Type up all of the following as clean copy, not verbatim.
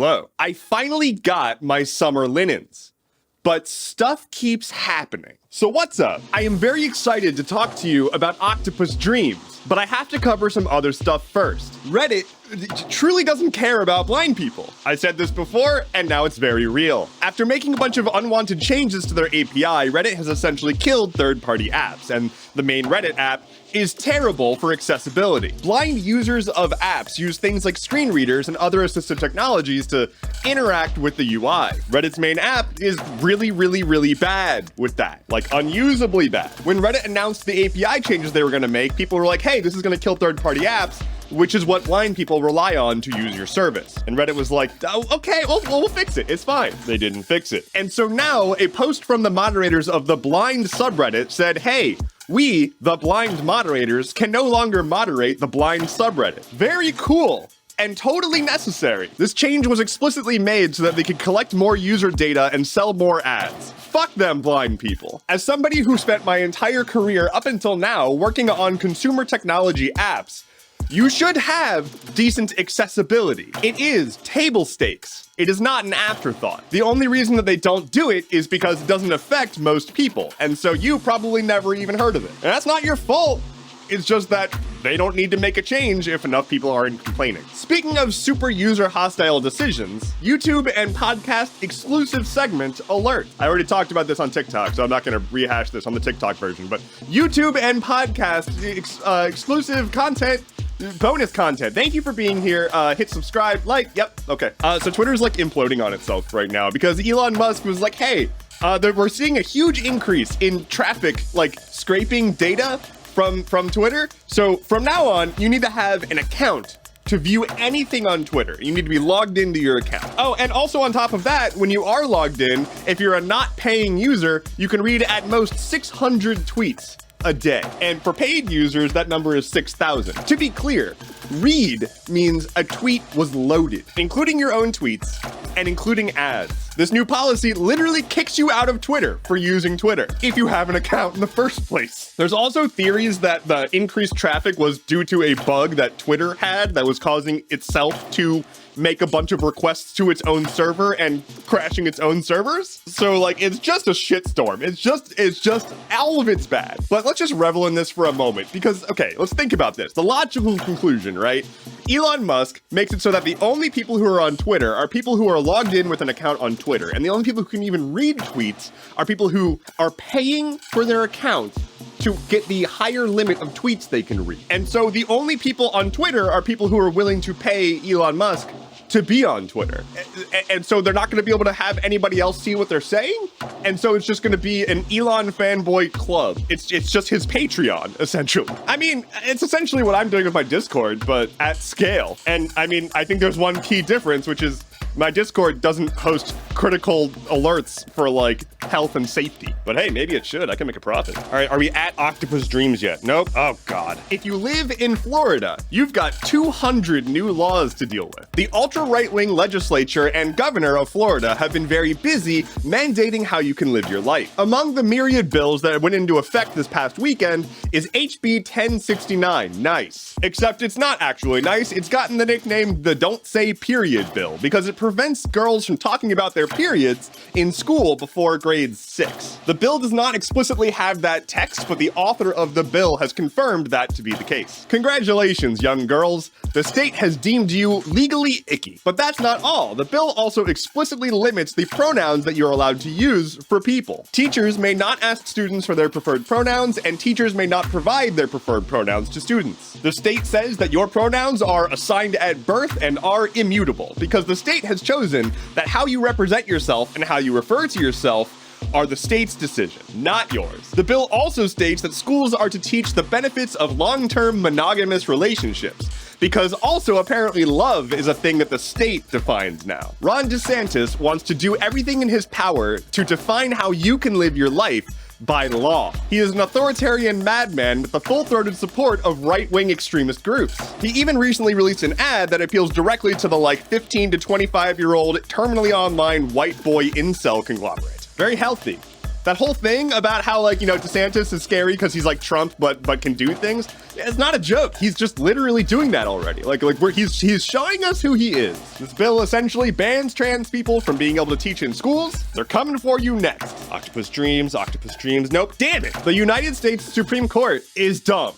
Hello. I finally got my summer linens, but stuff keeps happening. So what's up? I am very excited to talk to you about Octopus Dreams, but I have to cover some other stuff first. Reddit truly doesn't care about blind people. I said this before, and now it's very real. After making a bunch of unwanted changes to their API, Reddit has essentially killed third-party apps, and the main Reddit app is terrible for accessibility. Blind users of apps use things like screen readers and other assistive technologies to interact with the UI. Reddit's main app is really bad with that, like unusably bad. When Reddit announced the API changes they were gonna make, people were like, hey, this is gonna kill third-party apps, which is what blind people rely on to use your service. And Reddit was like, oh, okay, we'll fix it. It's fine. They didn't fix it. And so now a post from the moderators of the blind subreddit said, hey, we, the blind moderators, can no longer moderate the blind subreddit. Very cool and totally necessary. This change was explicitly made so that they could collect more user data and sell more ads. Fuck them blind people. As somebody who spent my entire career up until now working on consumer technology apps, you should have decent accessibility. It is table stakes. It is not an afterthought. The only reason that they don't do it is because it doesn't affect most people. And so you probably never even heard of it. And that's not your fault. It's just that they don't need to make a change if enough people aren't complaining. Speaking of super user hostile decisions, YouTube and podcast exclusive segment alert. I already talked about this on TikTok, so I'm not gonna rehash this on the TikTok version, but YouTube and podcast exclusive content, bonus content. Thank you for being here. Hit subscribe, like, yep, okay. So Twitter's like imploding on itself right now because Elon Musk was like, hey, we're seeing a huge increase in traffic, like scraping data from Twitter. So from now on, you need to have an account to view anything on Twitter. You need to be logged into your account. Oh, and also on top of that, when you are logged in, if you're a not paying user, you can read at most 600 tweets a day. And for paid users, that number is 6,000. To be clear, read means a tweet was loaded, including your own tweets and including ads. This new policy literally kicks you out of Twitter for using Twitter if you have an account in the first place. There's also theories that the increased traffic was due to a bug that Twitter had that was causing itself to make a bunch of requests to its own server and crashing its own servers. So like, it's just a shitstorm. It's just all of it's bad. But let's just revel in this for a moment because, okay, let's think about this. The logical conclusion, right? Elon Musk makes it so that the only people who are on Twitter are people who are logged in with an account on Twitter. And the only people who can even read tweets are people who are paying for their account to get the higher limit of tweets they can read. And so the only people on Twitter are people who are willing to pay Elon Musk to be on Twitter. And so they're not gonna be able to have anybody else see what they're saying. And so it's just gonna be an Elon fanboy club. It's just his Patreon, essentially. I mean, it's essentially what I'm doing with my Discord, but at scale. And I mean, I think there's one key difference, which is my Discord doesn't host critical alerts for like health and safety. But hey, maybe it should. I can make a profit. All right, are we at Octopus Dreams yet? Nope. Oh God. If you live in Florida, you've got 200 new laws to deal with. The ultra-right-wing legislature and governor of Florida have been very busy mandating how you can live your life. Among the myriad bills that went into effect this past weekend is HB 1069. Nice. Except it's not actually nice. It's gotten the nickname the Don't Say Period bill because it prevents girls from talking about their periods in school before grade 6. The bill does not explicitly have that text, but the author of the bill has confirmed that to be the case. Congratulations, young girls. The state has deemed you legally icky. But that's not all. The bill also explicitly limits the pronouns that you're allowed to use for people. Teachers may not ask students for their preferred pronouns, and teachers may not provide their preferred pronouns to students. The state says that your pronouns are assigned at birth and are immutable, because the state has chosen that how you represent yourself and how you refer to yourself are the state's decision, not yours. The bill also states that schools are to teach the benefits of long-term monogamous relationships, because also apparently love is a thing that the state defines now. Ron DeSantis wants to do everything in his power to define how you can live your life by law. He is an authoritarian madman with the full-throated support of right-wing extremist groups. He even recently released an ad that appeals directly to the like 15 to 25-year-old terminally online white boy incel conglomerate. Very healthy. That whole thing about how, like, you know, DeSantis is scary because he's like Trump, but can do things. It's not a joke. He's just literally doing that already. He's showing us who he is. This bill essentially bans trans people from being able to teach in schools. They're coming for you next. Octopus dreams, octopus dreams. Nope, damn it. The United States Supreme Court is dumb.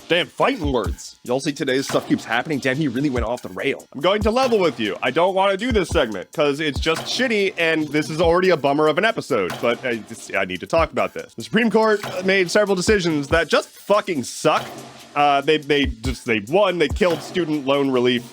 Damn, fighting words. You'll see today's stuff keeps happening. Damn, he really went off the rail. I'm going to level with you. I don't want to do this segment because it's just shitty and this is already a bummer of an episode, but I need to talk about this. The Supreme Court made several decisions that just fucking suck. They killed student loan relief.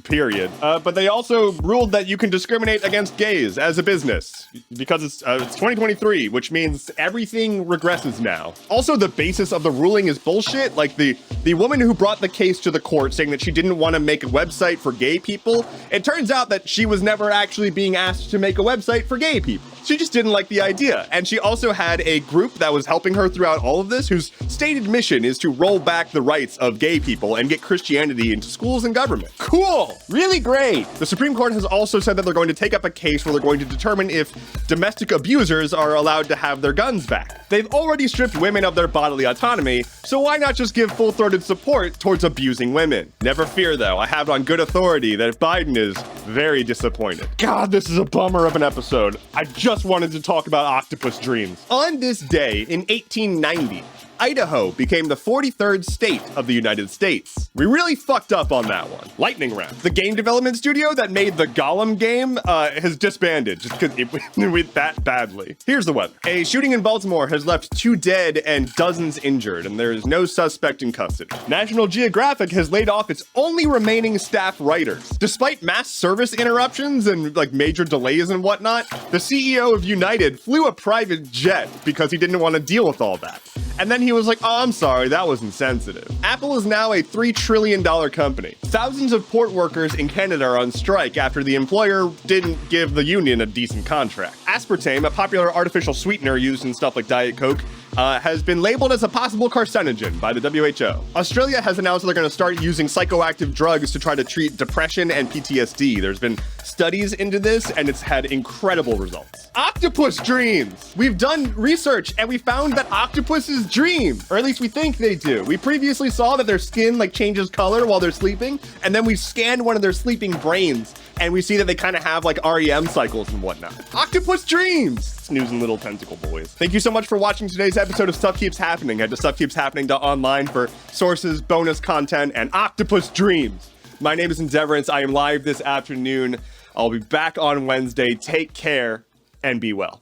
Period. But they also ruled that you can discriminate against gays as a business because it's 2023, which means everything regresses now. Also, the basis of the ruling is bullshit. Like the woman who brought the case to the court saying that she didn't want to make a website for gay people. It turns out that she was never actually being asked to make a website for gay people. She just didn't like the idea. And she also had a group that was helping her throughout all of this, whose stated mission is to roll back the rights of gay people and get Christianity into schools and government. Cool, really great. The Supreme Court has also said that they're going to take up a case where they're going to determine if domestic abusers are allowed to have their guns back. They've already stripped women of their bodily autonomy, so why not just give full-throated support towards abusing women? Never fear though, I have it on good authority that Biden is very disappointed. God, this is a bummer of an episode. I just wanted to talk about octopus dreams. On this day in 1890, Idaho became the 43rd state of the United States. We really fucked up on that one. Lightning round. The game development studio that made the Gollum game has disbanded just because it went that badly. Here's the weather. A shooting in Baltimore has left 2 dead and dozens injured, and there is no suspect in custody. National Geographic has laid off its only remaining staff writers. Despite mass service interruptions and like major delays and whatnot, the CEO of United flew a private jet because he didn't want to deal with all that. And then he was like, oh, I'm sorry, that was insensitive. Apple is now a $3 trillion company. Thousands of port workers in Canada are on strike after the employer didn't give the union a decent contract. Aspartame, a popular artificial sweetener used in stuff like Diet Coke, has been labeled as a possible carcinogen by the WHO. Australia has announced they're going to start using psychoactive drugs to try to treat depression and PTSD. There's been studies into this, and it's had incredible results. Octopus dreams! We've done research, and we found that octopuses dream, or at least we think they do. We previously saw that their skin like changes color while they're sleeping, and then we scanned one of their sleeping brains, and we see that they kind of have like REM cycles and whatnot. Octopus dreams! Snooze and little tentacle boys. Thank you so much for watching today's episode of Stuff Keeps Happening. Head to stuffkeepshappening.online for sources, bonus content, and octopus dreams. My name is Endeavorance. I am live this afternoon. I'll be back on Wednesday. Take care and be well.